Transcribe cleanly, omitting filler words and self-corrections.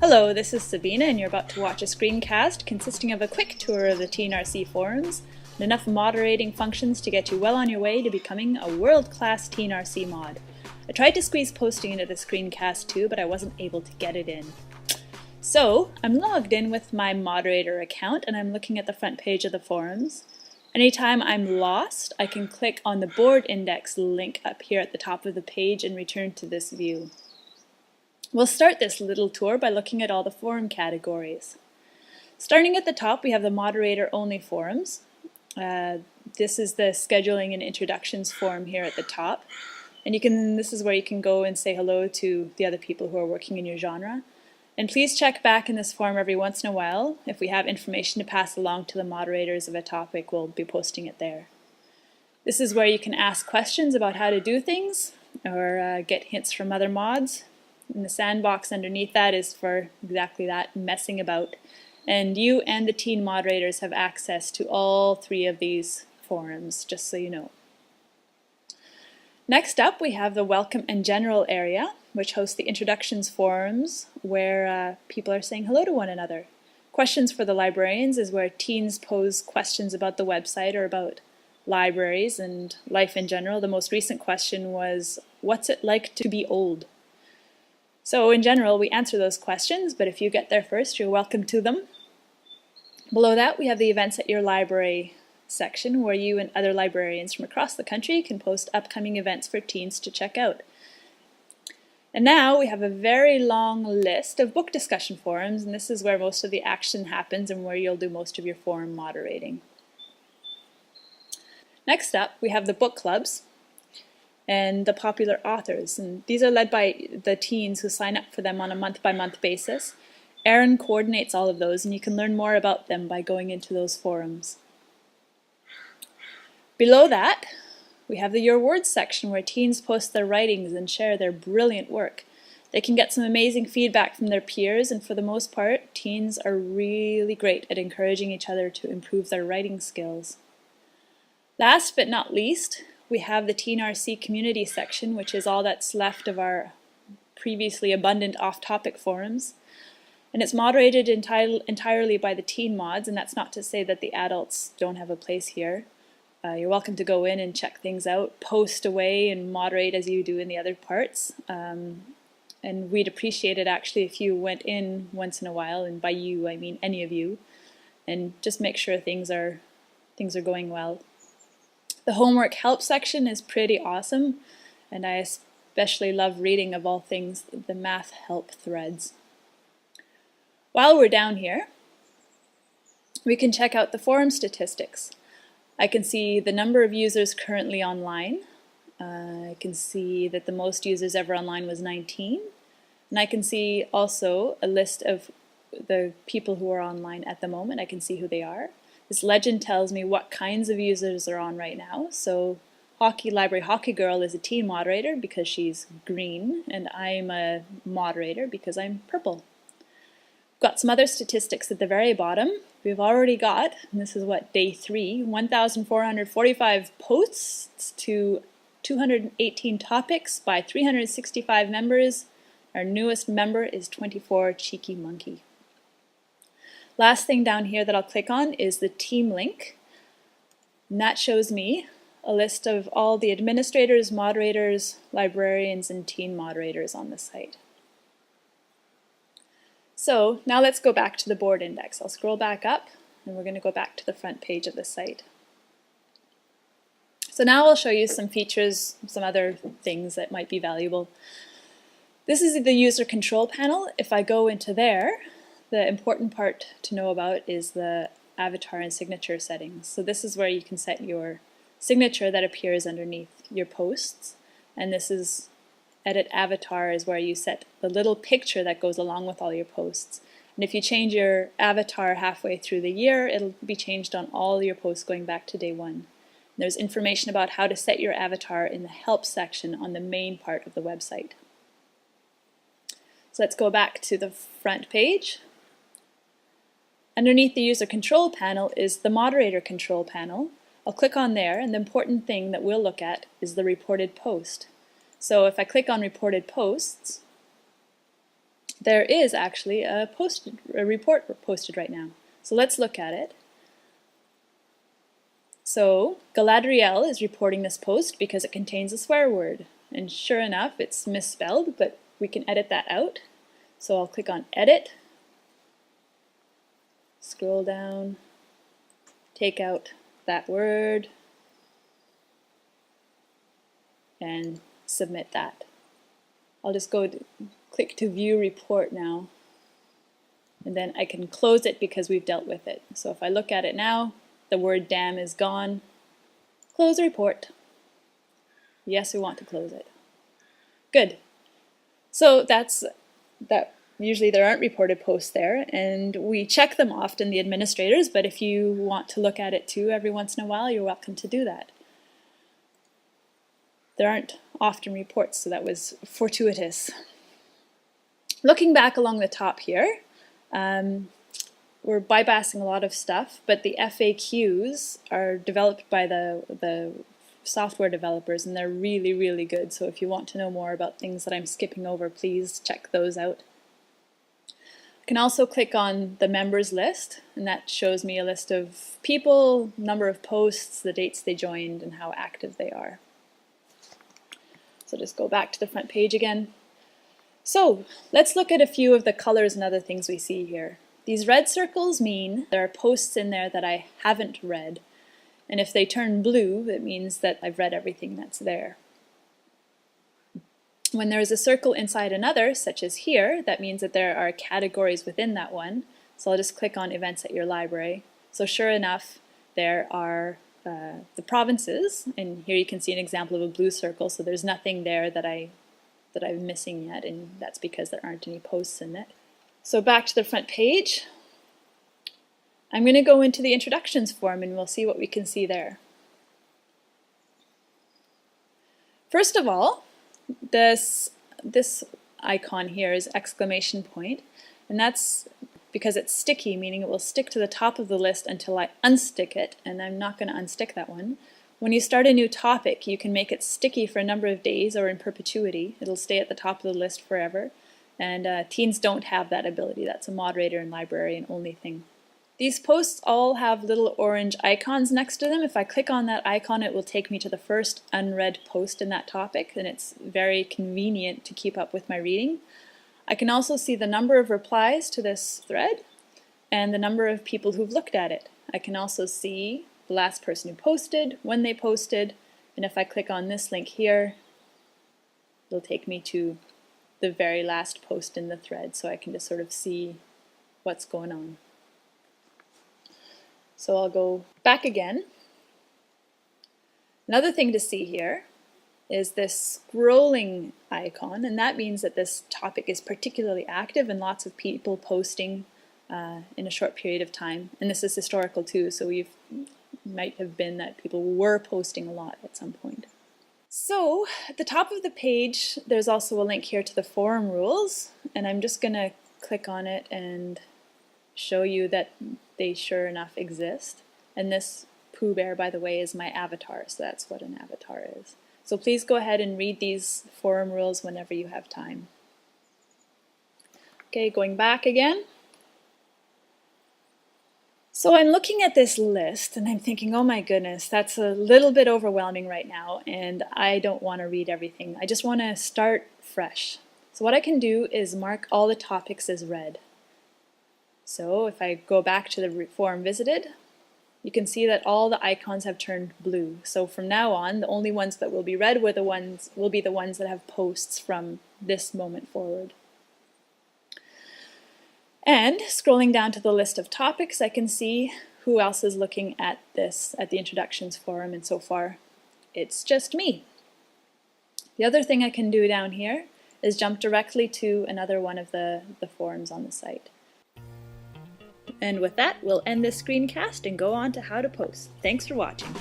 Hello, this is Sabina and you're about to watch a screencast consisting of a quick tour of the TeenRC forums and enough moderating functions to get you well on your way to becoming a world-class TeenRC mod. I tried to squeeze posting into the screencast too, but I wasn't able to get it in. So, I'm logged in with my moderator account and I'm looking at the front page of the forums. Anytime I'm lost, I can click on the board index link up here at the top of the page and return to this view. We'll start this little tour by looking at all the forum categories. Starting at the top, we have the moderator-only forums. This is the scheduling and introductions forum here at the top. And this is where you can go and say hello to the other people who are working in your genre. And please check back in this forum every once in a while. If we have information to pass along to the moderators of a topic, we'll be posting it there. This is where you can ask questions about how to do things or get hints from other mods. And the sandbox underneath that is for exactly that, messing about. And you and the teen moderators have access to all three of these forums, just so you know. Next up, we have the Welcome and General area, which hosts the introductions forums where people are saying hello to one another. Questions for the librarians is where teens pose questions about the website or about libraries and life in general. The most recent question was, what's it like to be old? So in general, we answer those questions, but if you get there first, you're welcome to them. Below that, we have the events at your library section where you and other librarians from across the country can post upcoming events for teens to check out. And now we have a very long list of book discussion forums, and this is where most of the action happens and where you'll do most of your forum moderating. Next up, we have the book clubs and the popular authors, and these are led by the teens who sign up for them on a month-by-month basis. Erin coordinates all of those, and you can learn more about them by going into those forums. Below that, we have the Your Words section where teens post their writings and share their brilliant work. They can get some amazing feedback from their peers, and for the most part, teens are really great at encouraging each other to improve their writing skills. Last but not least, we have the TeenRC community section, which is all that's left of our previously abundant off-topic forums. And it's moderated entirely by the teen mods, and that's not to say that the adults don't have a place here. You're welcome to go in and check things out, post away and moderate as you do in the other parts. And we'd appreciate it actually if you went in once in a while, and by you I mean any of you, and just make sure things are going well. The homework help section is pretty awesome, and I especially love reading, of all things, the math help threads. While we're down here, we can check out the forum statistics. I can see the number of users currently online. I can see that the most users ever online was 19. And I can see also a list of the people who are online at the moment. I can see who they are. This legend tells me what kinds of users are on right now. So Library Hockey Girl is a teen moderator because she's green, and I'm a moderator because I'm purple. We've got some other statistics at the very bottom. We've already got, and this is what, day 3, 1,445 posts to 218 topics by 365 members. Our newest member is 24 Cheeky Monkey. Last thing down here that I'll click on is the team link, and that shows me a list of all the administrators, moderators, librarians, and teen moderators on the site. So now let's go back to the board index. I'll scroll back up and we're going to go back to the front page of the site. So now I'll show you some features, some other things that might be valuable. This is the user control panel. If I go into there, the important part to know about is the avatar and signature settings. So this is where you can set your signature that appears underneath your posts, and this is Edit Avatar is where you set the little picture that goes along with all your posts. And if you change your avatar halfway through the year, it'll be changed on all your posts going back to day 1. And there's information about how to set your avatar in the help section on the main part of the website. So let's go back to the front page. Underneath the user control panel is the moderator control panel. I'll click on there, and the important thing that we'll look at is the reported post. So if I click on reported posts, there is actually a report posted right now. So let's look at it. So Galadriel is reporting this post because it contains a swear word. And sure enough, it's misspelled, but we can edit that out. So I'll click on Edit, scroll down, take out that word, and submit that. I'll just click to View Report now, and then I can close it because we've dealt with it. So if I look at it now, the word damn is gone. Close report. Yes, we want to close it. Good. So that's that. Usually there aren't reported posts there, and we check them often, the administrators, but if you want to look at it too every once in a while, you're welcome to do that. There aren't often reports, so that was fortuitous. Looking back along the top here, we're bypassing a lot of stuff, but the FAQs are developed by the software developers, and they're really, really good. So if you want to know more about things that I'm skipping over, please check those out. I can also click on the members list, and that shows me a list of people, number of posts, the dates they joined, and how active they are. So just go back to the front page again. So let's look at a few of the colors and other things we see here. These red circles mean there are posts in there that I haven't read. And if they turn blue, it means that I've read everything that's there. When there is a circle inside another, such as here, that means that there are categories within that one. So I'll just click on Events at your library. So sure enough, there are the provinces, and here you can see an example of a blue circle, so there's nothing there that I'm missing yet, and that's because there aren't any posts in it. So back to the front page, I'm going to go into the introductions form and we'll see what we can see there. First of all, this icon here is exclamation point, and that's because it's sticky, meaning it will stick to the top of the list until I unstick it, and I'm not going to unstick that one. When you start a new topic, you can make it sticky for a number of days or in perpetuity. It'll stay at the top of the list forever, and teens don't have that ability. That's a moderator and librarian only thing. These posts all have little orange icons next to them. If I click on that icon, it will take me to the first unread post in that topic, and it's very convenient to keep up with my reading. I can also see the number of replies to this thread and the number of people who've looked at it. I can also see the last person who posted, when they posted, and if I click on this link here, it'll take me to the very last post in the thread, so I can just sort of see what's going on. So I'll go back again. Another thing to see here is this scrolling icon, and that means that this topic is particularly active and lots of people posting in a short period of time. And this is historical too, so might have been that people were posting a lot at some point. So at the top of the page, there's also a link here to the forum rules, and I'm just going to click on it and show you that they sure enough exist. And this Pooh Bear, by the way, is my avatar, so that's what an avatar is. So please go ahead and read these forum rules whenever you have time. Okay, going back again. So I'm looking at this list and I'm thinking, oh my goodness, that's a little bit overwhelming right now, and I don't want to read everything. I just want to start fresh. So what I can do is mark all the topics as read. So if I go back to the forum visited, you can see that all the icons have turned blue. So from now on, the only ones that will be read will be the ones that have posts from this moment forward. And scrolling down to the list of topics, I can see who else is looking at this at the introductions forum, and so far it's just me. The other thing I can do down here is jump directly to another one of the forums on the site. And with that, we'll end this screencast and go on to how to post. Thanks for watching.